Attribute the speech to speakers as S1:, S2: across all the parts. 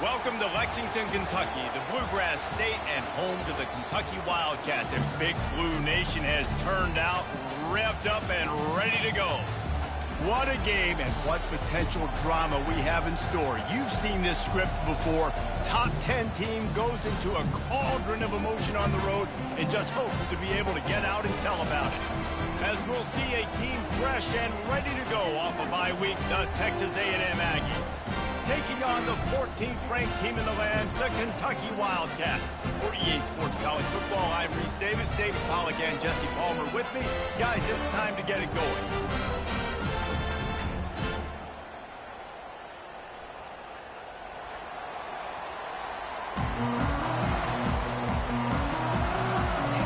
S1: Welcome to Lexington, Kentucky, the Bluegrass State and home to the Kentucky Wildcats. And Big Blue Nation has turned out, revved up, and ready to go. What a game and what potential drama we have in store. You've seen this script before. Top 10 team goes into a cauldron of emotion on the road and just hopes to be able to get out and tell about it. As we'll see a team fresh and ready to go off a bye week, the Texas A&M Aggies. Taking on the 14th ranked team in the land, the Kentucky Wildcats. For EA Sports College Football, I'm Reese Davis, David Pollack, and Jesse Palmer with me. Guys, it's time to get it going.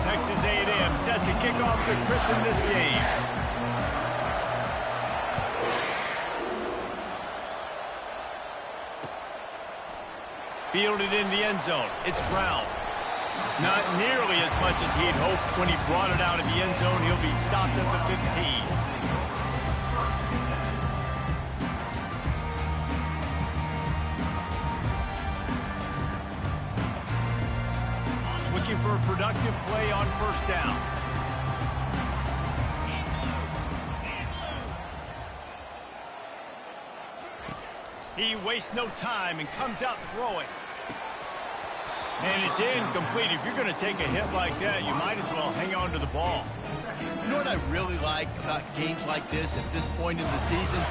S1: Texas A&M set to kick off to christen this game. Fielded in the end zone. It's Brown. Not nearly as much as he'd hoped when he brought it out of the end zone. He'll be stopped at the 15. Looking for a productive play on first down. He wastes no time and comes out throwing. And it's incomplete. If you're going to take a hit like that, you might as well hang on to the ball.
S2: You know what I really like about games like this at this point in the season?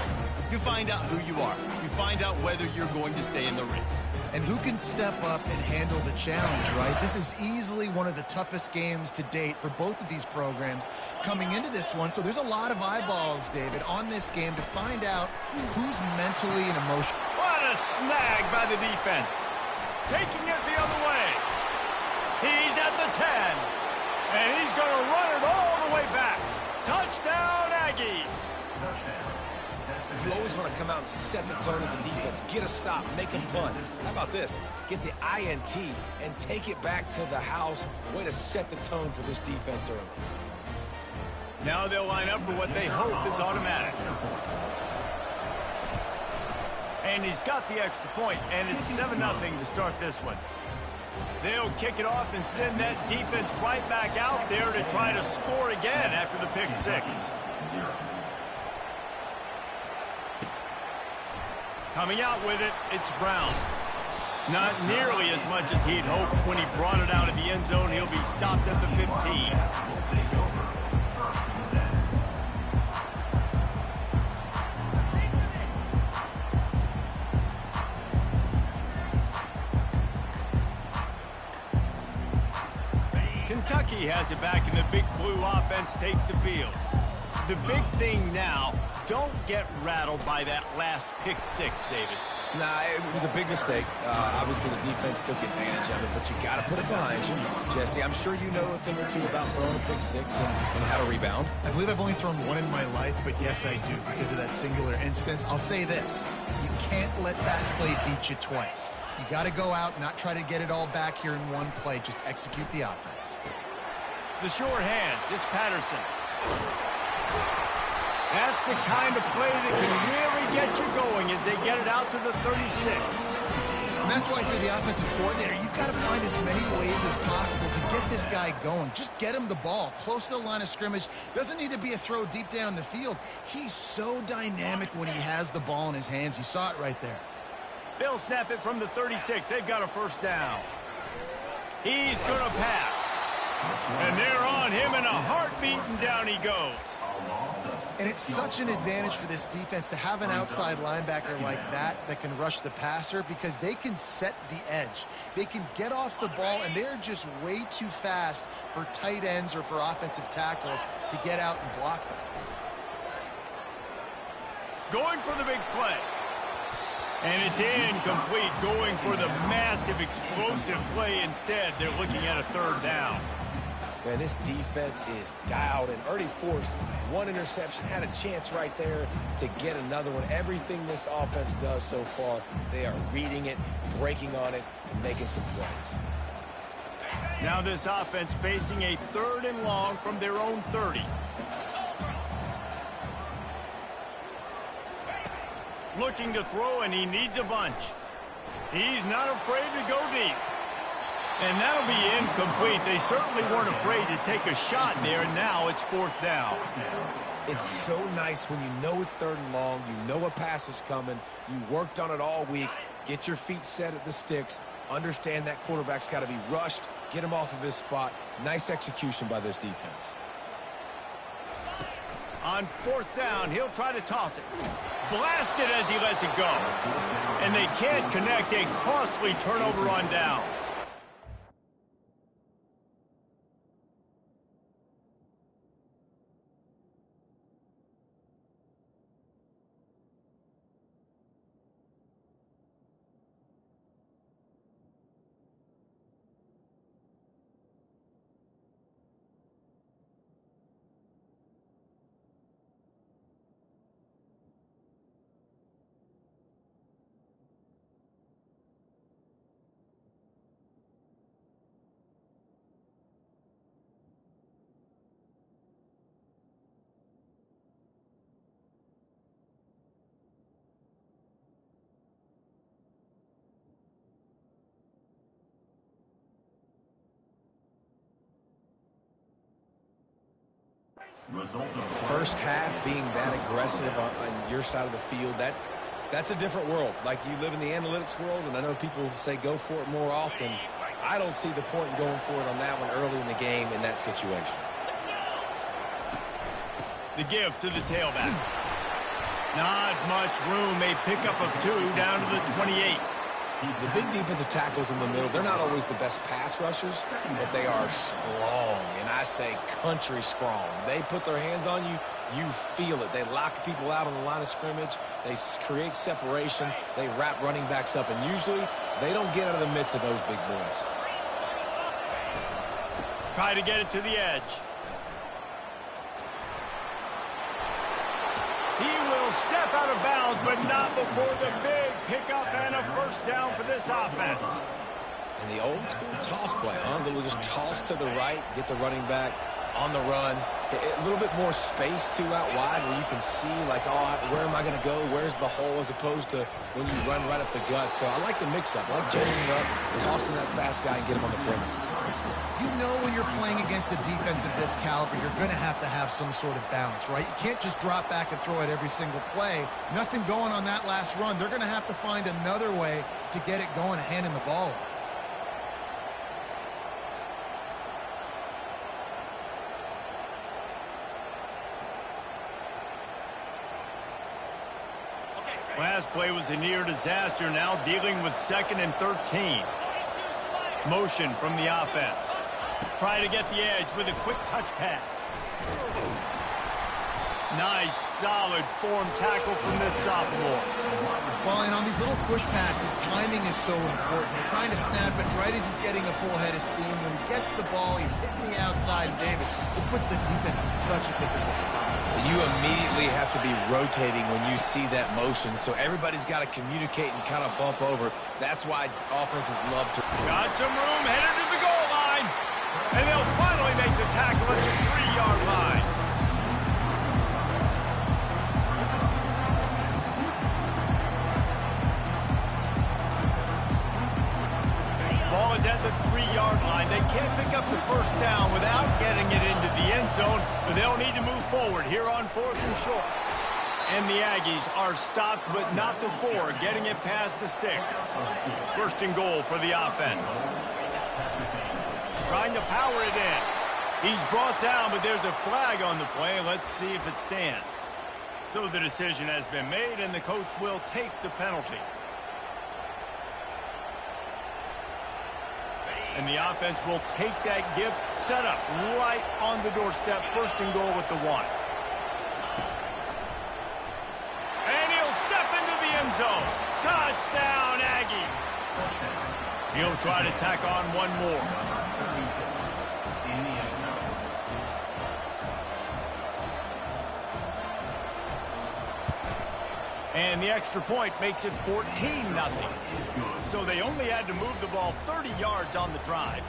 S2: You find out who you are. You find out whether you're going to stay in the race.
S3: And who can step up and handle the challenge, right? This is easily one of the toughest games to date for both of these programs coming into this one. So there's a lot of eyeballs, David, on this game to find out who's mentally and emotionally.
S1: What a snag by the defense. Taking it the other way. He's at the 10. And he's going to run it all the way back. Touchdown, Aggies.
S4: You always want to come out and set the tone as a defense. Get a stop, make them punt. How about this? Get the INT and take it back to the house. Way to set the tone for this defense early.
S1: Now they'll line up for what they hope is automatic. And he's got the extra point, and it's 7-0 to start this one. They'll kick it off and send that defense right back out there to try to score again after the pick six. Coming out with it, it's Brown. Not nearly as much as he'd hoped when he brought it out of the end zone. He'll be stopped at the 15. Kentucky has it back, and the Big Blue offense takes the field. The big thing now, don't get rattled by that last pick six, David.
S4: Nah, it was a big mistake. Obviously, the defense took advantage of it, but you got to put it behind you. Jesse, I'm sure you know a thing or two about throwing a pick six and how to rebound.
S3: I believe I've only thrown one in my life, but yes, I do because of that singular instance. I'll say this. You can't let that play beat you twice. You got to go out and not try to get it all back here in one play. Just execute the offense.
S1: The short hands, it's Patterson. That's the kind of play that can really get you going as they get it out to the 36.
S3: And that's why for the offensive coordinator, you've got to find as many ways as possible to get this guy going. Just get him the ball close to the line of scrimmage. Doesn't need to be a throw deep down the field. He's so dynamic when he has the ball in his hands. You saw it right there.
S1: They'll snap it from the 36. They've got a first down. He's going to pass. And they're on him in a heartbeat, and down he goes.
S3: And it's such an advantage for this defense to have an outside linebacker like that can rush the passer because they can set the edge. They can get off the ball, and they're just way too fast for tight ends or for offensive tackles to get out and block them.
S1: Going for the big play. And it's incomplete, going for the massive explosive play instead. They're looking at a third down.
S4: Man, this defense is dialed and already forced one interception, had a chance right there to get another one. Everything this offense does so far, they are reading it, breaking on it, and making some plays.
S1: Now this offense facing a 3rd and long from their own 30. Looking to throw, and he needs a bunch. He's not afraid to go deep. And that'll be incomplete. They certainly weren't afraid to take a shot there, and now it's 4th down.
S4: It's so nice when you know it's 3rd and long, you know a pass is coming, you worked on it all week, get your feet set at the sticks, understand that quarterback's got to be rushed, get him off of his spot. Nice execution by this defense.
S1: On 4th down, he'll try to toss it. Blasted as he lets it go. And they can't connect, a costly turnover on downs.
S4: First half being that aggressive on your side of the field, that's a different world. Like, you live in the analytics world, and I know people say go for it more often. I don't see the point in going for it on that one early in the game in that situation.
S1: The give to the tailback. Not much room. A pickup of 2 down to the 28.
S4: The big defensive tackles in the middle, they're not always the best pass rushers, but they are strong, and I say country strong. They put their hands on you, you feel it. They lock people out on the line of scrimmage. They create separation. They wrap running backs up, and usually they don't get out of the midst of those big boys.
S1: Try to get it to the edge. He will step out of bounds, but not before the big pickup and a 1st down for this offense.
S4: And the old school toss play, huh? Little just toss to the right, get the running back on the run. A little bit more space, too, out wide where you can see, like, oh, where am I going to go? Where's the hole, as opposed to when you run right up the gut. So I like the mix-up. I like changing up, tossing that fast guy and get him on the perimeter.
S3: You know when you're playing against a defense of this caliber, you're going to have some sort of balance, right? You can't just drop back and throw it every single play. Nothing going on that last run. They're going to have to find another way to get it going, handing the ball off.
S1: Last play was a near disaster, now dealing with 2nd and 13. Motion from the offense. Try to get the edge with a quick touch pass. Nice, solid form tackle from this sophomore.
S3: Well, and on these little push passes, timing is so important. You're trying to snap it right as he's getting a full head of steam. When he gets the ball, he's hitting the outside, and David, it puts the defense in such a difficult spot.
S4: You immediately have to be rotating when you see that motion, so everybody's got to communicate and kind of bump over. That's why offenses love to.
S1: Got some room, headed to the goal line. And they'll finally make the tackle at the 3-yard line. Ball is at the 3-yard line. They can't pick up the 1st down without getting it into the end zone, but they'll need to move forward here on 4th and short. And the Aggies are stopped, but not before getting it past the sticks. 1st and goal for the offense. Trying to power it in. He's brought down, but there's a flag on the play. Let's see if it stands. So the decision has been made, and the coach will take the penalty. And the offense will take that gift, set up right on the doorstep. 1st and goal with the 1. And he'll step into the end zone. Touchdown, Aggies. He'll try to tack on one more. And the extra point makes it 14-0. So they only had to move the ball 30 yards on the drive.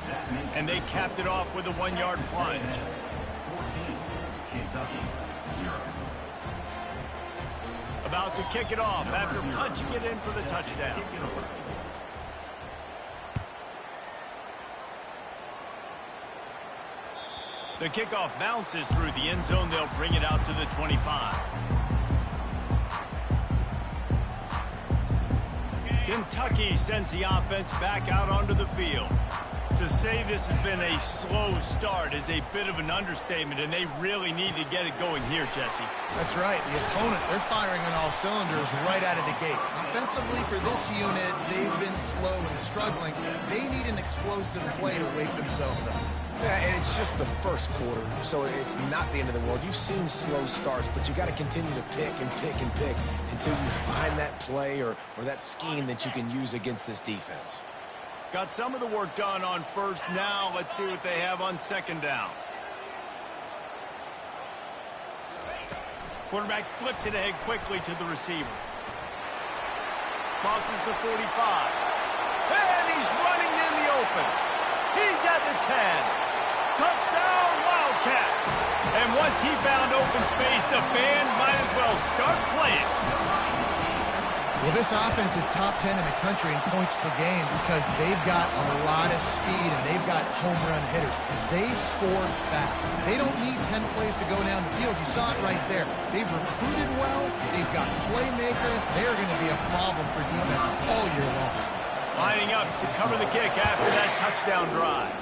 S1: And they capped it off with a 1-yard plunge. About to kick it off after punching it in for the touchdown. The kickoff bounces through the end zone. They'll bring it out to the 25. Kentucky sends the offense back out onto the field. To say this has been a slow start is a bit of an understatement, and they really need to get it going here, Jesse.
S3: That's right. The opponent, they're firing on all cylinders right out of the gate. Offensively, for this unit, they've been slow and struggling. They need an explosive play to wake themselves up.
S4: Yeah, and it's just the first quarter, so it's not the end of the world. You've seen slow starts, but you got to continue to pick and pick and pick until you find that play or that scheme that you can use against this defense.
S1: Got some of the work done on first. Now let's see what they have on second down. Quarterback flips it ahead quickly to the receiver. Crosses the 45. And he's running in the open. He's at the 10. Touchdown, Wildcats. And once he found open space, the band might as well start playing.
S3: Well, this offense is top 10 in the country in points per game because they've got a lot of speed and they've got home run hitters. They score fast. They don't need 10 plays to go down the field. You saw it right there. They've recruited well. They've got playmakers. They're going to be a problem for defenses all year long.
S1: Lining up to cover the kick after that touchdown drive.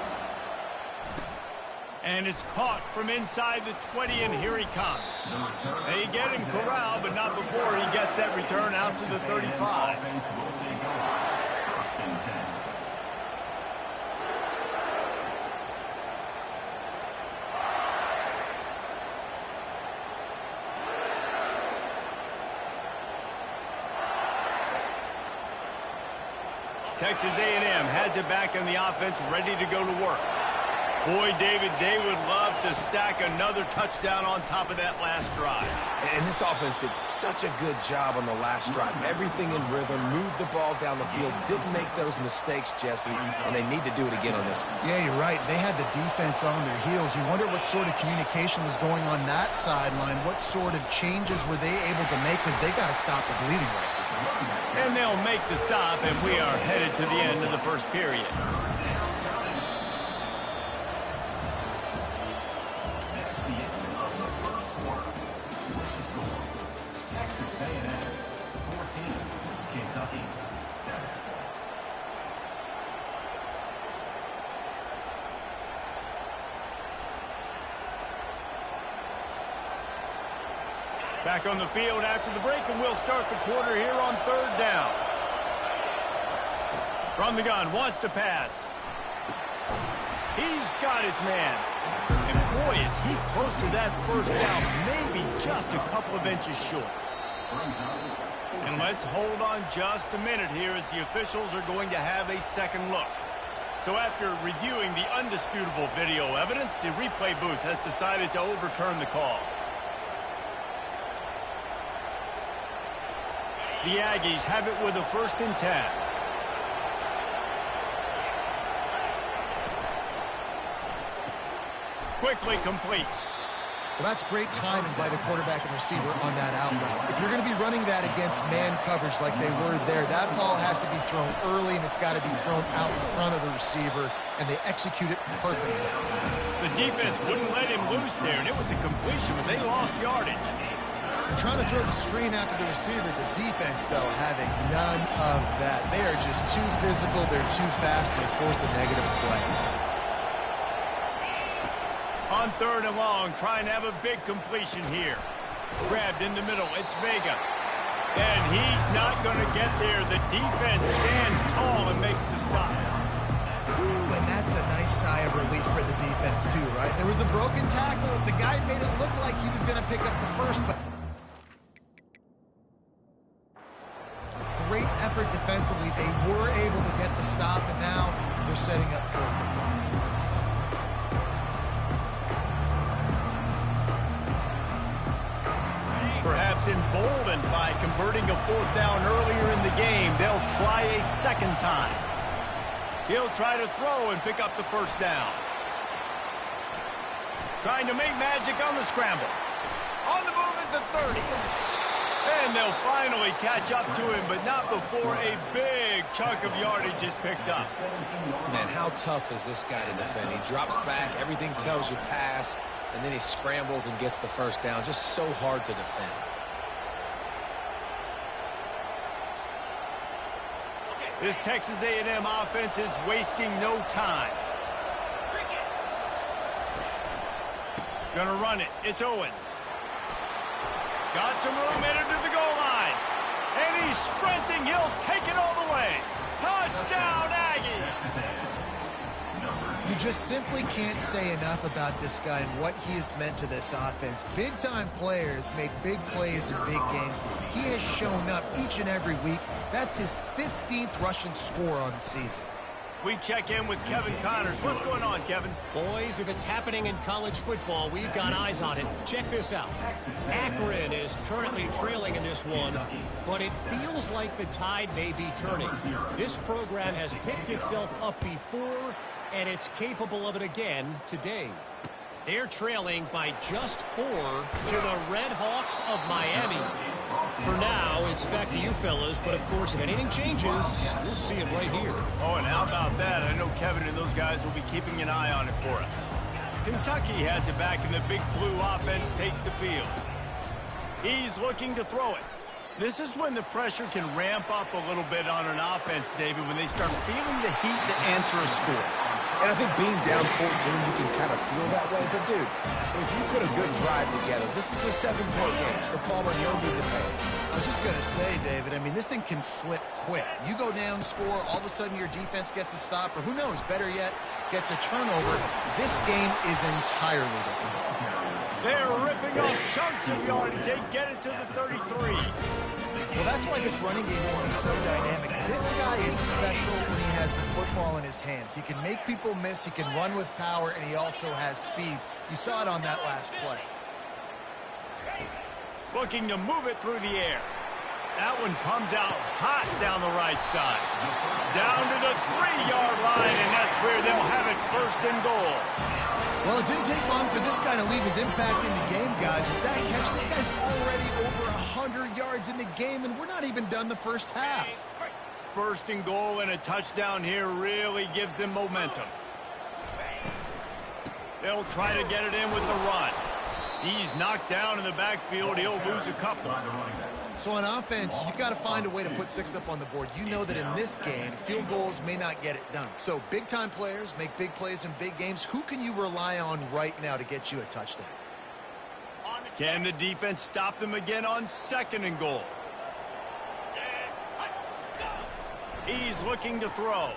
S1: And it's caught from inside the 20, and here he comes. They get him corralled, but not before he gets that return out to the 35. Texas A&M has it back in the offense, ready to go to work. Boy, David, they would love to stack another touchdown on top of that last drive.
S4: And this offense did such a good job on the last drive. Everything in rhythm, moved the ball down the field, didn't make those mistakes, Jesse, and they need to do it again on this one.
S3: Yeah, you're right. They had the defense on their heels. You wonder what sort of communication was going on that sideline. What sort of changes were they able to make because they got to stop the bleeding right now.
S1: And they'll make the stop, and we are headed to the end of the first period. Back on the field after the break, and we'll start the quarter here on third down. From the gun, wants to pass. He's got his man. And boy, is he close to that first down, maybe just a couple of inches short. And let's hold on just a minute here as the officials are going to have a second look. So after reviewing the undisputable video evidence, the replay booth has decided to overturn the call. The Aggies have it with a 1st and 10. Quickly complete.
S3: Well, that's great timing by the quarterback and receiver on that out route. If you're going to be running that against man coverage like they were there, that ball has to be thrown early, and it's got to be thrown out in front of the receiver, and they execute it perfectly.
S1: The defense wouldn't let him loose there, and it was a completion, but they lost yardage.
S3: They're trying to throw the screen out to the receiver. The defense, though, having none of that. They are just too physical. They're too fast. They force a negative play.
S1: On third and long, trying to have a big completion here. Grabbed in the middle. It's Vega. And he's not going to get there. The defense stands tall and makes the stop.
S3: Ooh, and that's a nice sigh of relief for the defense, too, right? There was a broken tackle, and the guy made it look like he was going to pick up the first, but great effort defensively. They were able to get the stop, and now they're setting up for it.
S1: Perhaps emboldened by converting a 4th down earlier in the game, they'll try a second time. He'll try to throw and pick up the 1st down. Trying to make magic on the scramble. On the move at the 30. And they'll finally catch up to him, but not before a big chunk of yardage is picked up.
S4: Man, how tough is this guy to defend? He drops back, everything tells you pass, and then he scrambles and gets the first down. Just so hard to defend.
S1: This Texas A&M offense is wasting no time. Gonna run it. It's Owens. Got some room headed to the goal line. And he's sprinting. He'll take it all the way. Touchdown, Aggies!
S3: You just simply can't say enough about this guy and what he has meant to this offense. Big-time players make big plays in big games. He has shown up each and every week. That's his 15th rushing score on the season.
S1: We check in with Kevin Connors. What's going on, Kevin?
S5: Boys, if it's happening in college football, we've got eyes on it. Check this out. Akron is currently trailing in this one, but it feels like the tide may be turning. This program has picked itself up before, and it's capable of it again today. They're trailing by just 4 to the Red Hawks of Miami. For now, it's back to you fellas, but of course, if anything changes, we'll see it right here.
S1: Oh, and how about that? I know Kevin and those guys will be keeping an eye on it for us. Kentucky has it back, and the big blue offense takes the field. He's looking to throw it. This is when the pressure can ramp up a little bit on an offense, David, when they start feeling the heat to answer a score.
S4: And I think being down 14, you can kind of feel that way. But, dude, if you put a good drive together, this is a 7-point game. So, Palmer, no need to pay.
S3: I was just going to say, David, I mean, this thing can flip quick. You go down, score, all of a sudden your defense gets a stop, or who knows, better yet, gets a turnover. This game is entirely different.
S1: They're ripping off chunks of yardage. They get it to the 33.
S3: Well, that's why this running game can be so dynamic. This guy is special when he has the football in his hands. He can make people miss, he can run with power, and he also has speed. You saw it on that last play.
S1: Looking to move it through the air. That one comes out hot down the right side. Down to the 3-yard line, and that's where they'll have it, first and goal.
S3: Well, it didn't take long for this guy to leave his impact in the game, guys. With that catch, this guy's already over 100 yards in the game, and we're not even done the first half.
S1: First and goal and a touchdown here really gives them momentum. They'll try to get it in with the run. He's knocked down in the backfield. He'll lose a couple.
S3: So on offense, you've got to find a way to put 6 up on the board. You know that in this game, field goals may not get it done. So big-time players make big plays in big games. Who can you rely on right now to get you a touchdown?
S1: Can the defense stop them again on 2nd and goal? He's looking to throw.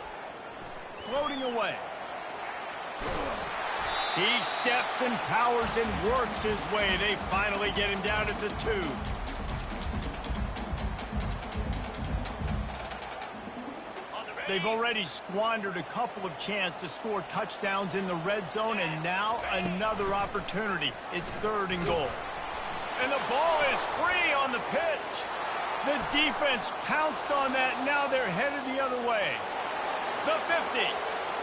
S1: Floating away. He steps and powers and works his way. They finally get him down at the 2. They've already squandered a couple of chances to score touchdowns in the red zone, and now another opportunity. It's 3rd and goal. And the ball is free on the pitch. The defense pounced on that. Now they're headed the other way. The 50.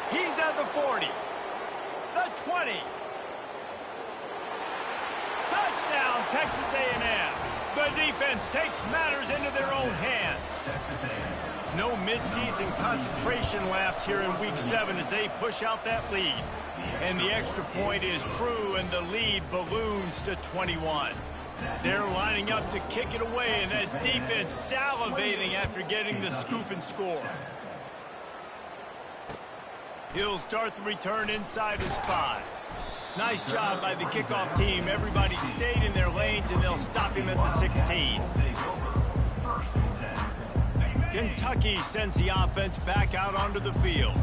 S1: He's at the 40. The 20. Touchdown, Texas A&M. The defense takes matters into their own hands. No midseason concentration lapse here in Week 7 as they push out that lead. And the extra point is true, and the lead balloons to 21. They're lining up to kick it away, and that defense salivating after getting the scoop and score. He'll start the return inside his 5. Nice job by the kickoff team. Everybody stayed in their lanes, and they'll stop him at the 16. Kentucky sends the offense back out onto the field.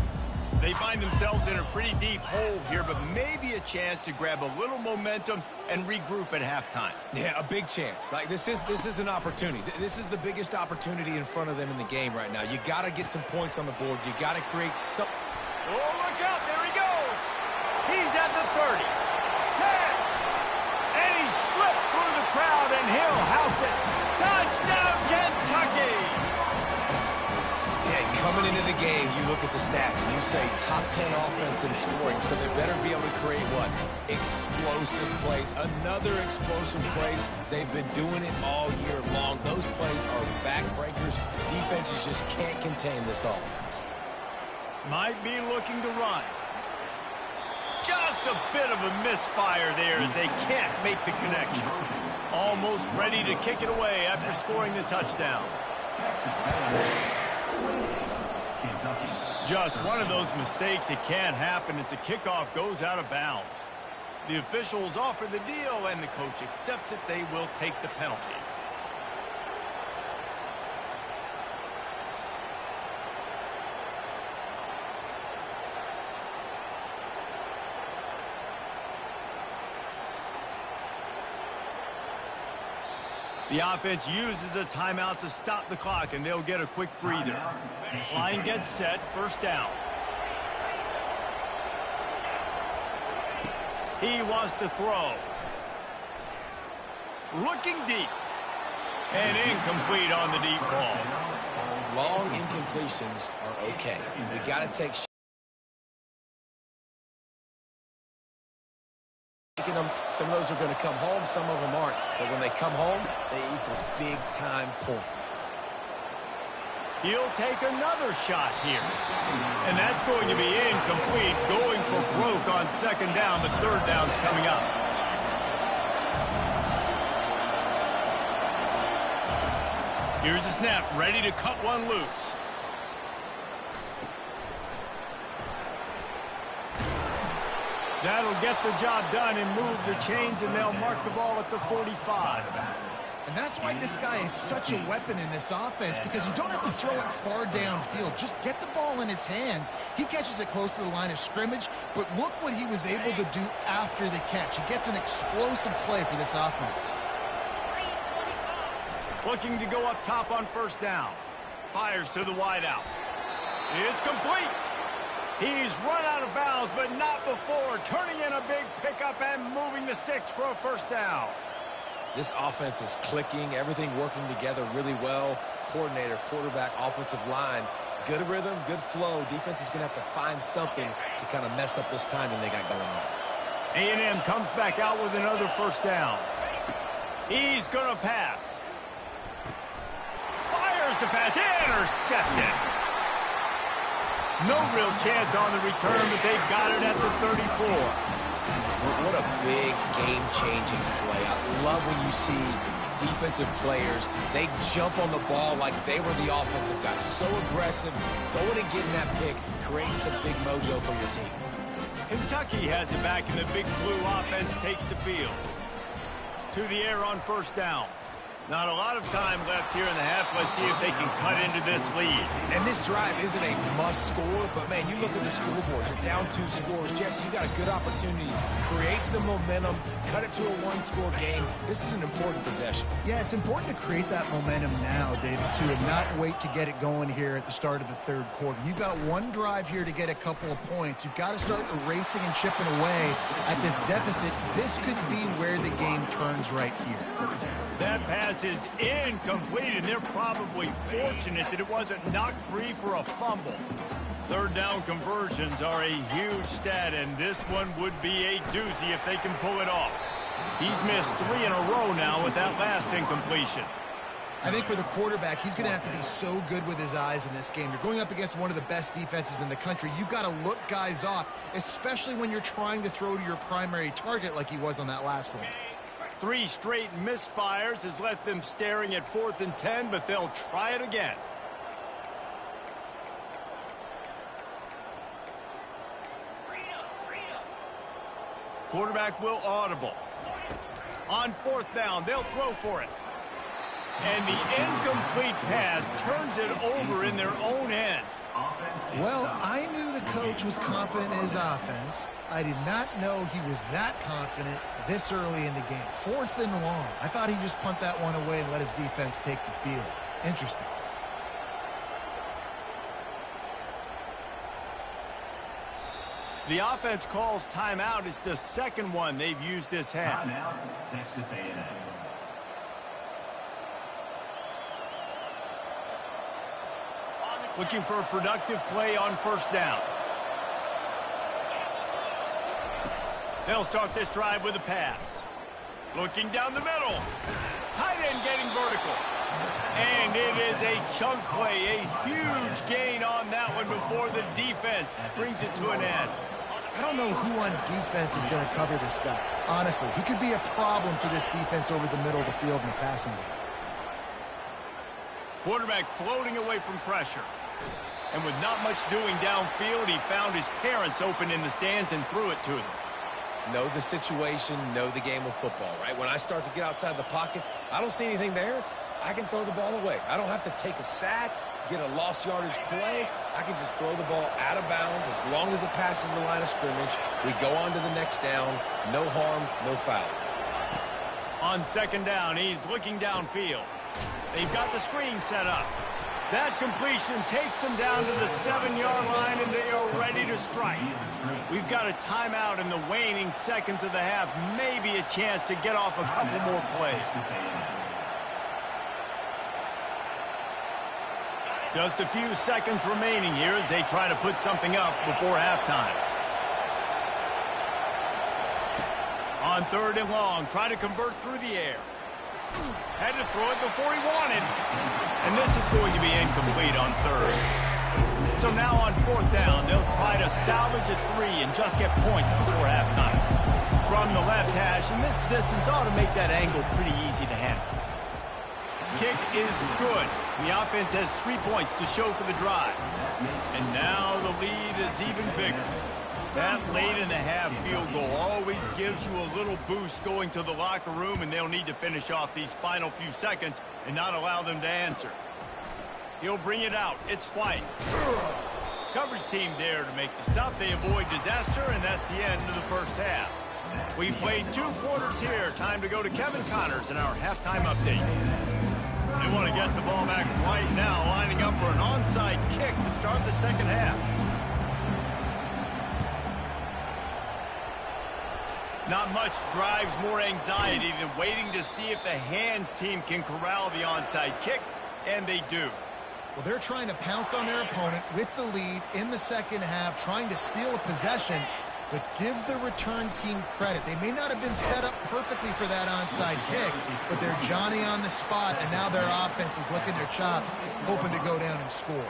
S1: They find themselves in a pretty deep hole here, but maybe a chance to grab a little momentum and regroup at halftime.
S4: Yeah, a big chance. Like, this is an opportunity. This is the biggest opportunity in front of them in the game right now. You got to get some points on the board. You got to create some...
S1: Oh, look out. There he goes. He's at the 30. 10. And he slipped through the crowd, and he'll house it. Touchdown, Kentucky.
S4: Coming into the game, you look at the stats and you say top 10 offense in scoring, so they better be able to create what? Explosive plays. Another explosive plays. They've been doing it all year long. Those plays are backbreakers. Defenses just can't contain this offense.
S1: Might be looking to run. Just a bit of a misfire there as they can't make the connection. Almost ready to kick it away after scoring the touchdown. Just one of those mistakes that can't happen as the kickoff goes out of bounds. The officials offer the deal, and the coach accepts it. They will take the penalty. The offense uses a timeout to stop the clock, and they'll get a quick breather. Line gets set, first down. He wants to throw. Looking deep. And incomplete on the deep ball.
S4: Long incompletions are okay. We got to take them. Some of those are going to come home, some of them aren't. But when they come home, they equal big-time points.
S1: He'll take another shot here. And that's going to be incomplete, going for broke on second down, but third down's coming up. Here's the snap, ready to cut one loose. That'll get the job done and move the chains, and they'll mark the ball at the 45.
S3: And that's why this guy is such a weapon in this offense, because you don't have to throw it far downfield. Just get the ball in his hands. He catches it close to the line of scrimmage, but look what he was able to do after the catch. He gets an explosive play for this offense.
S1: Looking to go up top on first down. Fires to the wideout. It's complete. He's run out of bounds, but not before. Turning in a big pickup and moving the sticks for a first down.
S4: This offense is clicking, everything working together really well. Coordinator, quarterback, offensive line. Good rhythm, good flow. Defense is going to have to find something to kind of mess up this timing they got going on.
S1: A&M comes back out with another first down. He's going to pass. Fires the pass. Intercepted. No real chance on the return, but they've got it at the 34.
S4: What a big game-changing play. I love when you see defensive players, they jump on the ball like they were the offensive guys. So aggressive, going and getting that pick, creating some big mojo for your team.
S1: Kentucky has it back, and the Big Blue offense takes the field. To the air on first down. Not a lot of time left here in the half. Let's see if they can cut into this lead.
S4: And this drive isn't a must score, but, man, you look at the scoreboard. You're down 2 scores. Jesse, you got a good opportunity. Create some momentum. Cut it to a 1-score game. This is an important possession.
S3: Yeah, it's important to create that momentum now, David, too, and not wait to get it going here at the start of the third quarter. You've got one drive here to get a couple of points. You've got to start erasing and chipping away at this deficit. This could be where the game turns right here.
S1: That pass is incomplete, and they're probably fortunate that it wasn't knocked free for a fumble. Third down conversions are a huge stat, and this one would be a doozy if they can pull it off. He's missed 3 in a row now with that last incompletion.
S3: I think for the quarterback, he's going to have to be so good with his eyes in this game. You're going up against one of the best defenses in the country. You've got to look guys off, especially when you're trying to throw to your primary target like he was on that last one.
S1: 3 straight misfires has left them staring at 4th and 10, but they'll try it again. Quarterback will audible. On 4th down, they'll throw for it. And the incomplete pass turns it over in their own end.
S3: Well, I knew the coach was confident in his offense. I did not know he was that confident this early in the game. 4th and long. I thought he'd just punt that one away and let his defense take the field. Interesting.
S1: The offense calls timeout. It's the second one they've used this half.
S6: Timeout, Texas A&M.
S1: Looking for a productive play on first down. They'll start this drive with a pass. Looking down the middle. Tight end getting vertical. And it is a chunk play, a huge gain on that one before the defense brings it to an end.
S3: I don't know who on defense is going to cover this guy. Honestly, he could be a problem for this defense over the middle of the field in the passing game.
S1: Quarterback floating away from pressure. And with not much doing downfield, he found his parents open in the stands and threw it to them.
S4: Know the situation, know the game of football, right? When I start to get outside the pocket, I don't see anything there, I can throw the ball away. I don't have to take a sack, get a lost yardage play. I can just throw the ball out of bounds as long as it passes the line of scrimmage. We go on to the next down. No harm, no foul.
S1: On second down, he's looking downfield. They've got the screen set up. That completion takes them down to the 7-yard line, and they are ready to strike. We've got a timeout in the waning seconds of the half. Maybe a chance to get off a couple more plays. Just a few seconds remaining here as they try to put something up before halftime. On third and long, try to convert through the air. Had to throw it before he wanted. And this is going to be incomplete on third. So now on fourth down, they'll try to salvage a 3 and just get points before halftime. From the left hash, and this distance ought to make that angle pretty easy to handle. Kick is good. The offense has 3 points to show for the drive. And now the lead is even bigger. That late in the half field goal always gives you a little boost going to the locker room, and they'll need to finish off these final few seconds and not allow them to answer. He'll bring it out. It's White. Coverage team there to make the stop. They avoid disaster, and that's the end of the first half. We've played 2 quarters here. Time to go to Kevin Connors in our halftime update. They want to get the ball back right now, lining up for an onside kick to start the second half. Not much drives more anxiety than waiting to see if the hands team can corral the onside kick, and they do.
S3: Well, they're trying to pounce on their opponent with the lead in the second half, trying to steal a possession, but give the return team credit. They may not have been set up perfectly for that onside kick, but they're Johnny on the spot, and now their offense is licking their chops, hoping to go down and score.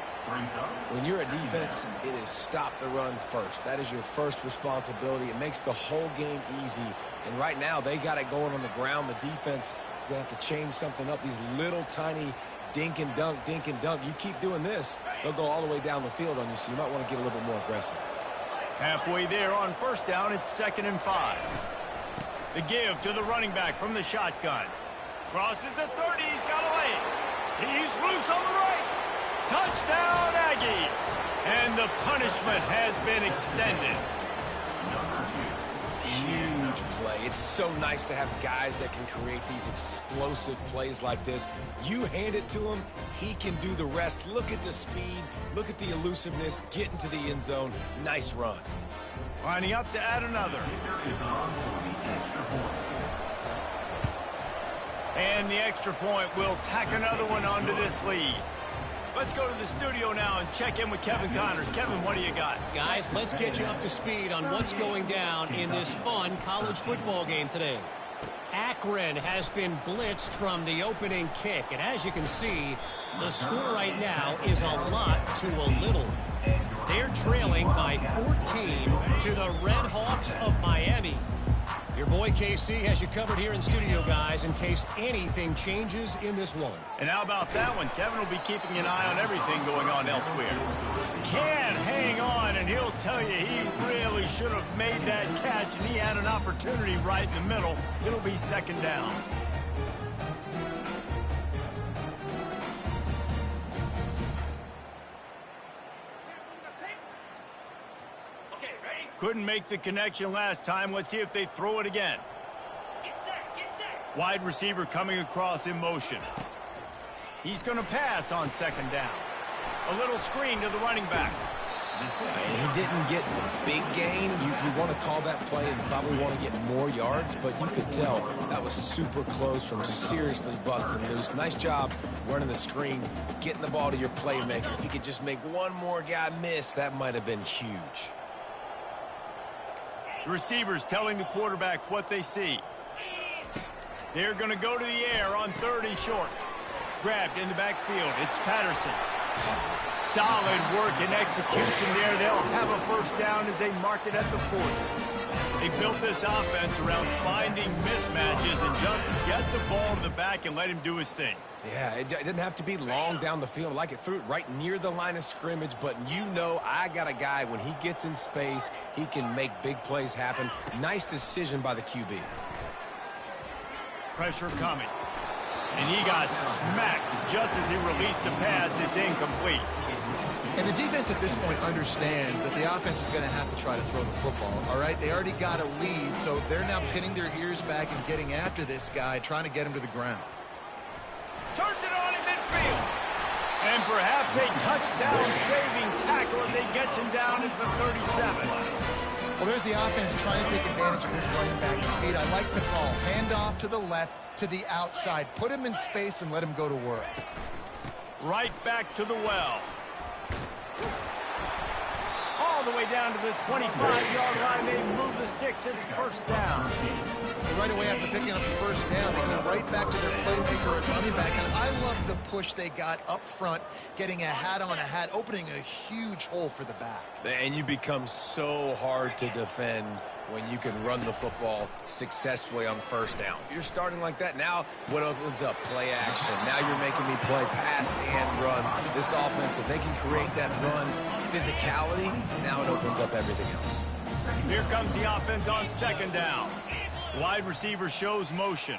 S4: When you're a defense, it is stop the run first. That is your first responsibility. It makes the whole game easy. And right now, they got it going on the ground. The defense is going to have to change something up. These little tiny dink and dunk, dink and dunk. You keep doing this, they'll go all the way down the field on you, so you might want to get a little bit more aggressive.
S1: Halfway there on first down, it's 2nd and 5. The give to the running back from the shotgun. Crosses the 30, he's got a lane. He's loose on the right. Touchdown, Aggies! And the punishment has been extended.
S4: Huge play. It's so nice to have guys that can create these explosive plays like this. You hand it to him, he can do the rest. Look at the speed. Look at the elusiveness. Get into the end zone. Nice run.
S1: Lining up to add another. And the extra point will tack another one onto this lead. Let's go to the studio now and check in with Kevin Connors. Kevin, what do you got?
S5: Guys, let's get you up to speed on what's going down in this fun college football game today. Akron has been blitzed from the opening kick, and as you can see, the score right now is a lot to a little. They're trailing by 14 to the Red Hawks of Miami. Your boy KC has you covered here in studio, guys, in case anything changes in this one.
S1: And how about that one? Kevin will be keeping an eye on everything going on elsewhere. Can hang on, and he'll tell you he really should have made that catch, and he had an opportunity right in the middle. It'll be 2nd down. Couldn't make the connection last time. Let's see if they throw it again.
S6: Get set.
S1: Wide receiver coming across in motion. He's going to pass on 2nd down. A little screen to the running back.
S4: And he didn't get a big gain. You want to call that play and probably want to get more yards, but you could tell that was super close from seriously busting loose. Nice job running the screen, getting the ball to your playmaker. If you could just make one more guy miss, that might have been huge.
S1: The receivers telling the quarterback what they see. They're going to go to the air on 3rd and short. Grabbed in the backfield. It's Patterson. Solid work and execution there. They'll have a first down as they mark it at the 40. They built this offense around finding mismatches and just get the ball to the back and let him do his thing.
S4: Yeah, it didn't have to be long down the field. Like it threw it right near the line of scrimmage, but you know I got a guy, when he gets in space, he can make big plays happen. Nice decision by the QB.
S1: Pressure coming. And he got smacked just as he released the pass. It's incomplete.
S3: And the defense at this point understands that the offense is going to have to try to throw the football, all right? They already got a lead, so they're now pinning their ears back and getting after this guy, trying to get him to the ground.
S1: Turns it on in midfield. And perhaps a touchdown-saving tackle as he gets him down at the 37.
S3: Well, there's the offense trying to take advantage of this running back speed. I like the call. Hand off to the left, to the outside. Put him in space and let him go to work.
S1: Right back to the well. All the way down to the 25-yard line. They move the sticks. It's first down.
S3: And right away after picking up the first down, they go right back to their playmaker at running back. And I love the push they got up front, getting a hat on a hat, opening a huge hole for the back.
S4: And you become so hard to defend when you can run the football successfully on first down. You're starting like that. Now what opens up? Play action. Now you're making me play pass and run. This offense, if they can create that run physicality, now it opens up everything else.
S1: Here comes the offense on 2nd down. Wide receiver shows motion.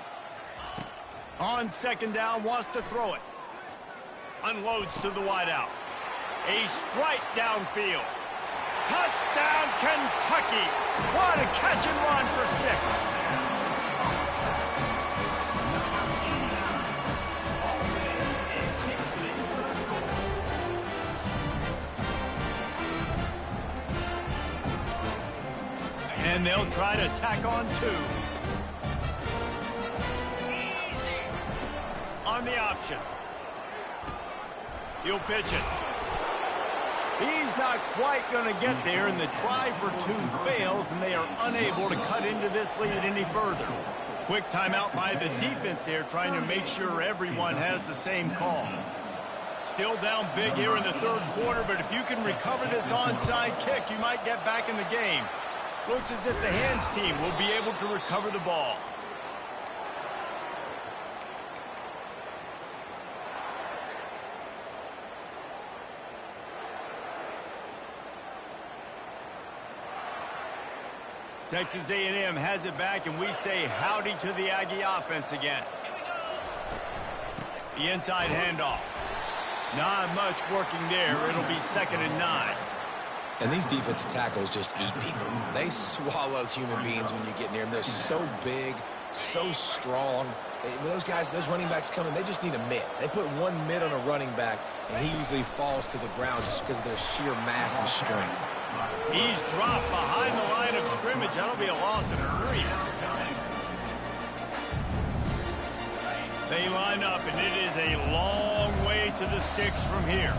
S1: On 2nd down, wants to throw it. Unloads to the wideout. A strike downfield. Touchdown, Kentucky. What a catch and run for 6. And they'll try to tack on 2. On the option. He'll pitch it. He's not quite going to get there, and the try for 2 fails, and they are unable to cut into this lead any further. Quick timeout by the defense there, trying to make sure everyone has the same call. Still down big here in the 3rd quarter, but if you can recover this onside kick, you might get back in the game. Looks as if the hands team will be able to recover the ball. Texas A&M has it back, and we say howdy to the Aggie offense again. The inside handoff. Not much working there. It'll be 2nd and 9.
S4: And these defensive tackles just eat people. They swallow human beings when you get near them. They're so big, so strong. When those guys, those running backs come in, they just need a mid. They put one mid on a running back, and he usually falls to the ground just because of their sheer mass and strength.
S1: He's dropped behind the line of scrimmage. That'll be a loss of 3. They line up, and it is a long way to the sticks from here.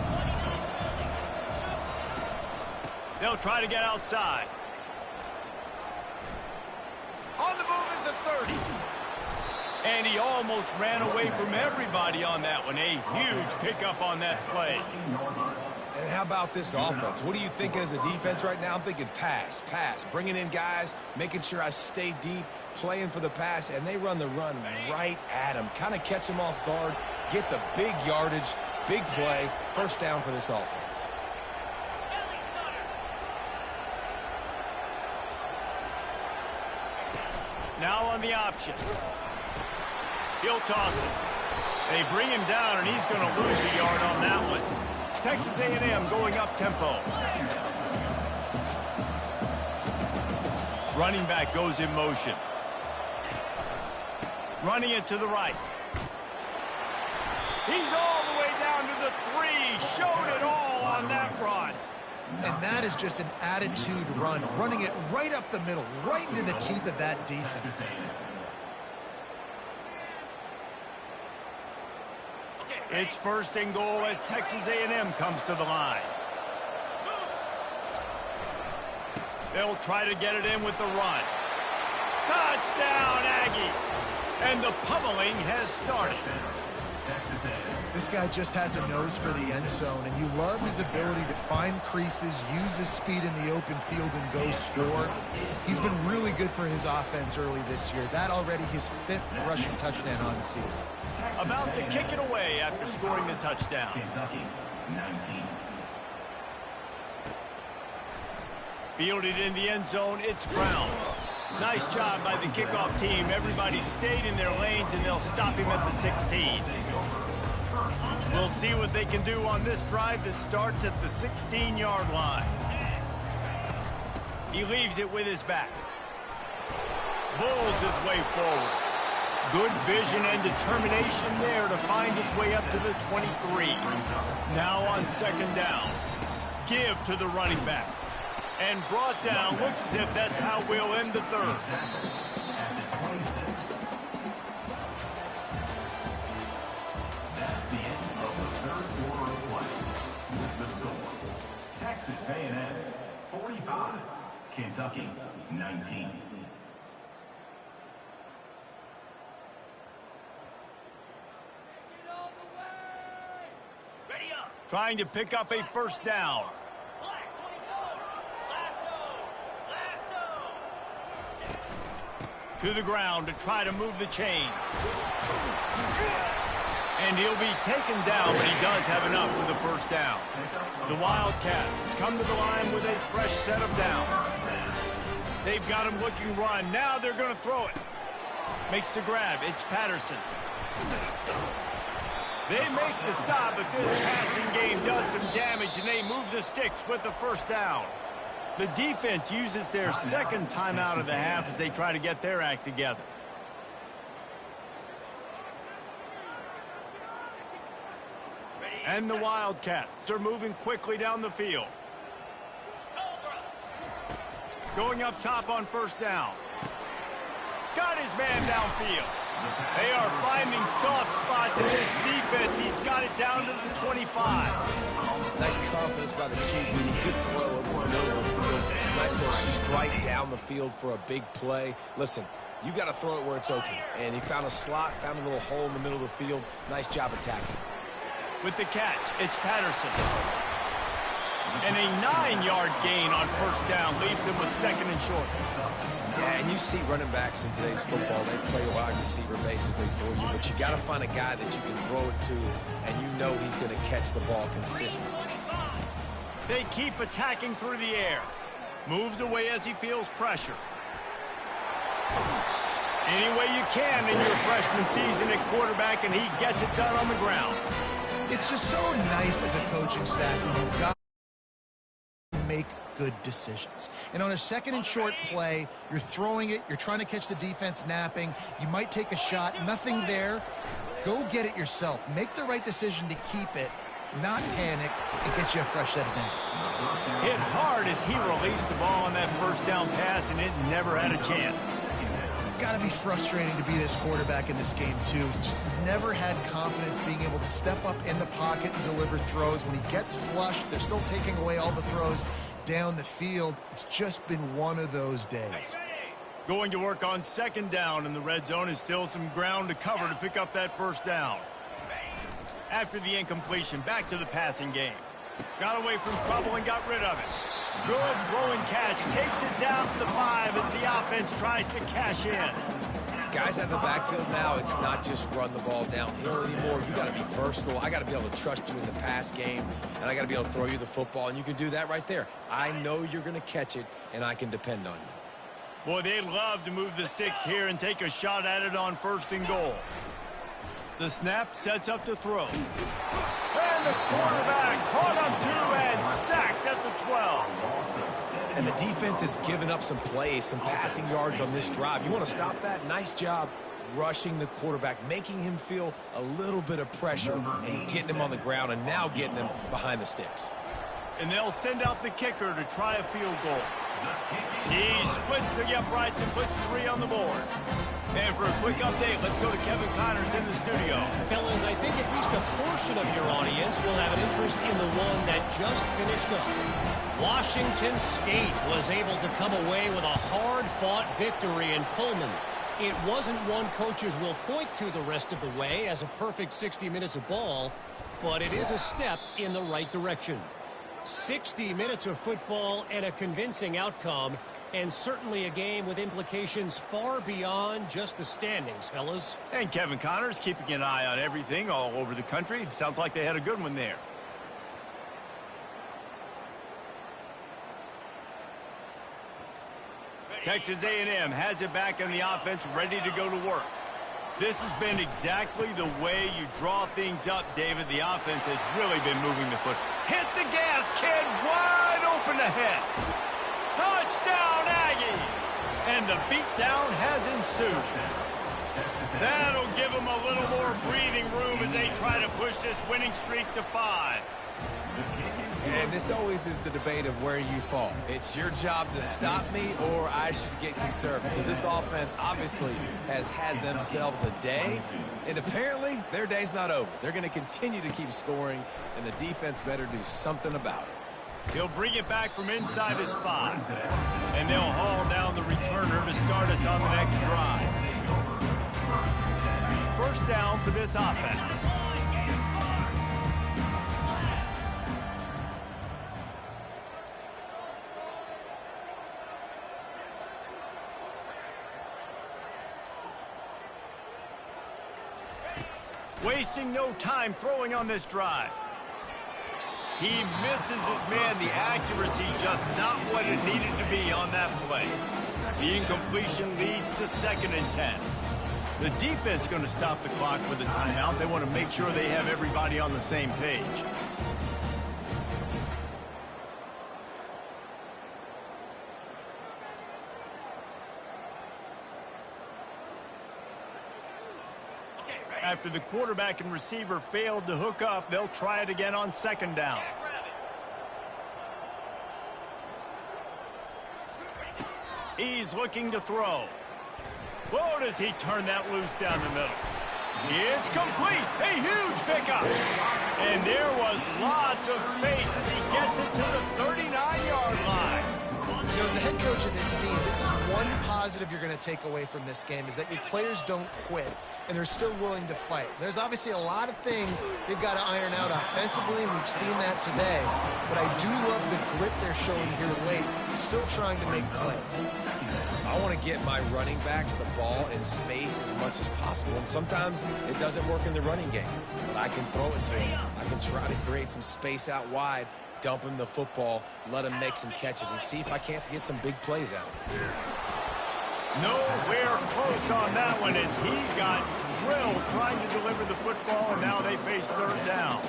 S1: They'll try to get outside. On the move is the 30. And he almost ran away from everybody on that one. A huge pickup on that play.
S4: And how about this offense? What are you thinking as a defense right now? I'm thinking pass, bringing in guys, making sure I stay deep, playing for the pass, and they run the run right at him. Kind of catch him off guard, get the big yardage, big play, first down for this offense.
S1: Now on the option. He'll toss it. They bring him down, and he's going to lose a yard on that one. Texas A&M going up tempo. Running back goes in motion. Running it to the right. He's all the way down to the 3. Showed it all on that run.
S3: And that is just an attitude run, running it right up the middle, right into the teeth of that defense.
S1: It's first and goal as Texas A&M comes to the line. They'll try to get it in with the run. Touchdown, Aggie! And the pummeling has started.
S3: This guy just has a nose for the end zone, and you love his ability to find creases, use his speed in the open field, and go score. He's been really good for his offense early this year. That already his 5th rushing touchdown on the season.
S1: About to kick it away after scoring the touchdown. Fielded in the end zone, it's Brown. Nice job by the kickoff team. Everybody stayed in their lanes, and they'll stop him at the 16. We'll see what they can do on this drive that starts at the 16-yard line. He leaves it with his back. Bulls his way forward. Good vision and determination there to find his way up to the 23. Now on second down. Give to the running back. And brought down. Looks as if that's how we'll end the third.
S7: Texas A&M 45, Kentucky 19.
S1: Trying to pick up a first down. To the ground to try to move the chains. And he'll be taken down, but he does have enough for the first down. The Wildcats come to the line with a fresh set of downs. They've got him looking run. Now they're going to throw it. Makes the grab. It's Patterson. They make the stop, but this passing game does some damage, and they move the sticks with the first down. The defense uses their second timeout of the half as they try to get their act together. And the Wildcats are moving quickly down the field. Going up top on first down. Got his man downfield. They are finding soft spots in this defense. He's got it down to the 25.
S4: Nice confidence by the QB. Good throw over the middle of the field. Nice little strike down the field for a big play. Listen, you got to throw it where it's open. And he found a slot, found a little hole in the middle of the field. Nice job attacking.
S1: With the catch, it's Patterson. And a 9-yard gain on first down leaves him with second and short.
S4: Yeah, and you see running backs in today's football, they play a wide receiver basically for you, but you got to find a guy that you can throw it to, and you know he's going to catch the ball consistently.
S1: They keep attacking through the air. Moves away as he feels pressure. Any way you can in your freshman season at quarterback, and he gets it done on the ground.
S3: It's just so nice as a coaching staff when you've got to make good decisions. And on a second and short play, you're throwing it, you're trying to catch the defense napping, you might take a shot, nothing there. Go get it yourself. Make the right decision to keep it, not panic, and get you a fresh set of downs.
S1: Hit hard as he released the ball on that first down pass, and it never had a chance.
S3: It's got to be frustrating to be this quarterback in this game, too. He just has never had confidence being able to step up in the pocket and deliver throws. When he gets flushed, they're still taking away all the throws down the field. It's just been one of those days.
S1: Going to work on second down, and the red zone is still some ground to cover to pick up that first down. After the incompletion, back to the passing game. Got away from trouble and got rid of it. Good throwing catch. Takes it down to the 5 as the offense tries to cash in.
S4: Guys out of the backfield now, it's not just run the ball downhill anymore. You got to be versatile. I got to be able to trust you in the pass game, and I got to be able to throw you the football, and you can do that right there. I know you're going to catch it, and I can depend on you.
S1: Boy, they'd love to move the sticks here and take a shot at it on first and goal. The snap sets up to throw. And the quarterback caught up to and sacked at the 12.
S4: And the defense has given up some plays, some passing yards on this drive. You want to stop that? Nice job rushing the quarterback, making him feel a little bit of pressure and getting him on the ground and now getting him behind the sticks.
S1: And they'll send out the kicker to try a field goal. He splits the uprights and puts 3 on the board. And for a quick update, let's go to Kevin Connors in the studio.
S5: Fellas, I think at least a portion of your audience will have an interest in the one that just finished up. Washington State was able to come away with a hard-fought victory in Pullman. It wasn't one coaches will point to the rest of the way as a perfect 60 minutes of ball, but it is a step in the right direction. 60 minutes of football and a convincing outcome, and certainly a game with implications far beyond just the standings, fellas.
S1: And Kevin Connors keeping an eye on everything all over the country. Sounds like they had a good one there. Texas A&M has it back in the offense, ready to go to work. This has been exactly the way you draw things up, David. The offense has really been moving the foot. Hit the gas, kid. Wide open ahead. Touchdown, Aggies. And the beatdown has ensued. That'll give them a little more breathing room as they try to push this winning streak to 5.
S4: And this always is the debate of where you fall. It's your job to stop me, or I should get conservative. Because this offense obviously has had themselves a day, and apparently their day's not over. They're going to continue to keep scoring, and the defense better do something about it.
S1: He'll bring it back from inside his 5. And they'll haul down the returner to start us on the next drive. First down for this offense. Wasting no time throwing on this drive. He misses his man. The accuracy just not what it needed to be on that play. The incompletion leads to 2nd and 10. The defense going to stop the clock with a timeout. They want to make sure they have everybody on the same page. After the quarterback and receiver failed to hook up, they'll try it again on 2nd down. He's looking to throw. Whoa, does he turn that loose down the middle? It's complete. A huge pickup. And there was lots of space as he gets it to the 39-yard line.
S3: You know, as the head coach of this team, this is one positive you're going to take away from this game, is that your players don't quit, and they're still willing to fight. There's obviously a lot of things they've got to iron out offensively, and we've seen that today. But I do love the grit they're showing here late, still trying to make plays.
S4: I want to get my running backs the ball in space as much as possible, and sometimes it doesn't work in the running game, but I can throw it to him. I can try to create some space out wide, dump him the football, let him make some catches, and see if I can't get some big plays out of him.
S1: Nowhere close on that one as he got drilled trying to deliver the football, and now they face 3rd down.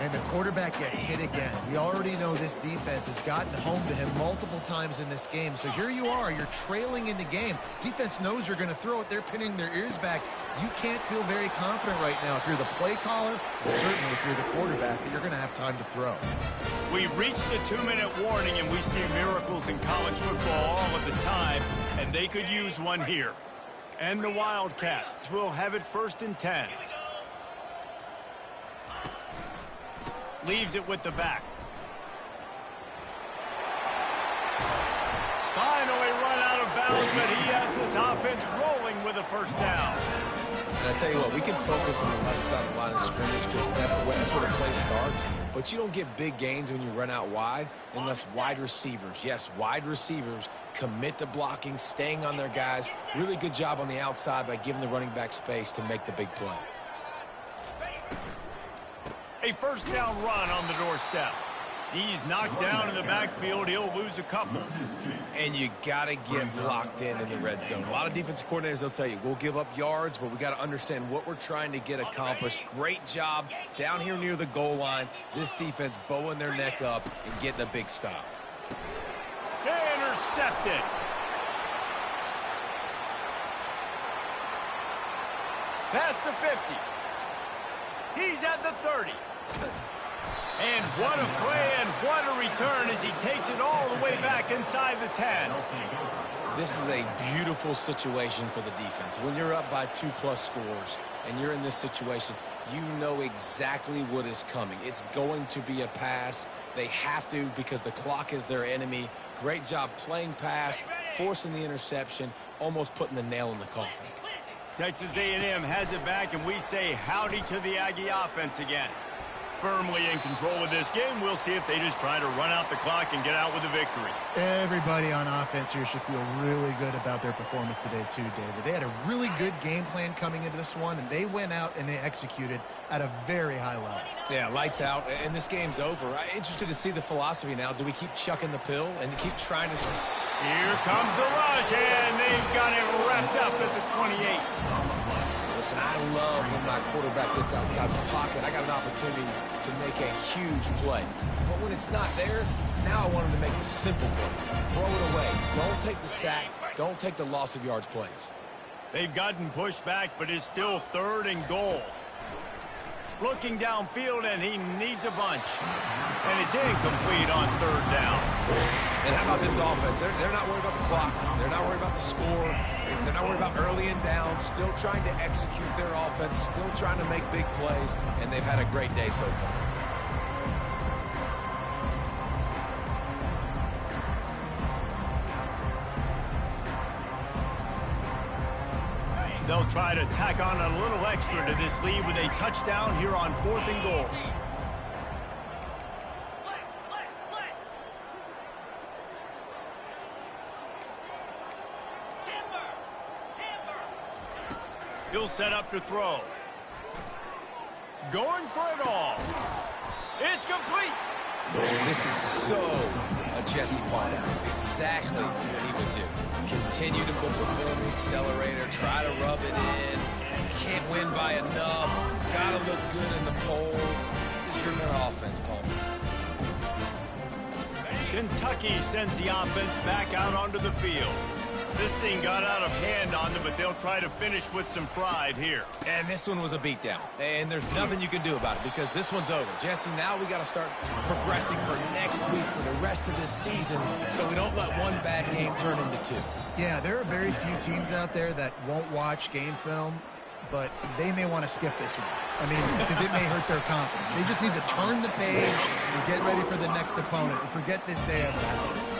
S3: And the quarterback gets hit again. We already know this defense has gotten home to him multiple times in this game. So here you are, you're trailing in the game. Defense knows you're going to throw it. They're pinning their ears back. You can't feel very confident right now if you're the play caller, and certainly if you're the quarterback, that you're going to have time to throw.
S1: We've reached the 2-minute warning, and we see miracles in college football all of the time, and they could use one here. And the Wildcats will have it 1st and 10. Leaves it with the back. Finally run out of bounds, but he has this offense rolling with a 1st down.
S4: And I tell you what, we can focus on the left side of the line of scrimmage because that's where the play starts. But you don't get big gains when you run out wide unless wide receivers, yes, wide receivers, commit to blocking, staying on their guys. Really good job on the outside by giving the running back space to make the big play.
S1: A 1st down run on the doorstep. He's knocked down in the backfield. He'll lose a couple.
S4: And you got to get locked in the red zone. A lot of defensive coordinators, they'll tell you, we'll give up yards, but we got to understand what we're trying to get accomplished. Great job down here near the goal line. This defense bowing their neck up and getting a big stop.
S1: Intercepted. Past the 50. He's at the 30. And what a play and what a return as he takes it all the way back inside the 10.
S4: This is a beautiful situation for the defense. When you're up by 2+ scores and you're in this situation, you know exactly what is coming. It's going to be a pass. They have to because the clock is their enemy. Great job playing pass, forcing the interception, almost putting the nail in the coffin.
S1: Texas A&M has it back, and we say howdy to the Aggie offense again. Firmly in control of this game. We'll see if they just try to run out the clock and get out with a victory.
S3: Everybody on offense here should feel really good about their performance today too, David. They had a really good game plan coming into this one, and they went out and they executed at a very high level.
S4: Yeah, lights out, and this game's over. I'm interested to see the philosophy now. Do we keep chucking the pill and keep trying to...
S1: Here comes the rush, and they've got it wrapped up at the 28.
S4: Listen, I love when my quarterback gets outside the pocket. I got an opportunity to make a huge play. But when it's not there, now I want him to make the simple play. Throw it away. Don't take the sack. Don't take the loss of yards plays.
S1: They've gotten pushed back, but it's still 3rd and goal. Looking downfield, and he needs a bunch. And it's incomplete on 3rd down.
S4: And how about this offense? They're not worried about the clock. They're not worried about the score. They're not worried about early and down. Still trying to execute their offense. Still trying to make big plays. And they've had a great day so far.
S1: They'll try to tack on a little extra to this lead with a touchdown here on 4th and goal. He'll set up to throw. Going for it all. It's complete.
S4: This is so a Jesse Palmer. Exactly what he would do. Continue to put the foot on the accelerator. Try to rub it in. Can't win by enough. Got to look good in the polls. This is your kind of offense, Palmer.
S1: Kentucky sends the offense back out onto the field. This thing got out of hand on them, but they'll try to finish with some pride here.
S4: And this one was a beatdown. And there's nothing you can do about it because this one's over. Jesse, now we got to start progressing for next week for the rest of this season so we don't let one bad game turn into 2.
S3: Yeah, there are very few teams out there that won't watch game film, but they may want to skip this one. I mean, because it may hurt their confidence. They just need to turn the page and get ready for the next opponent and forget this day ever happened.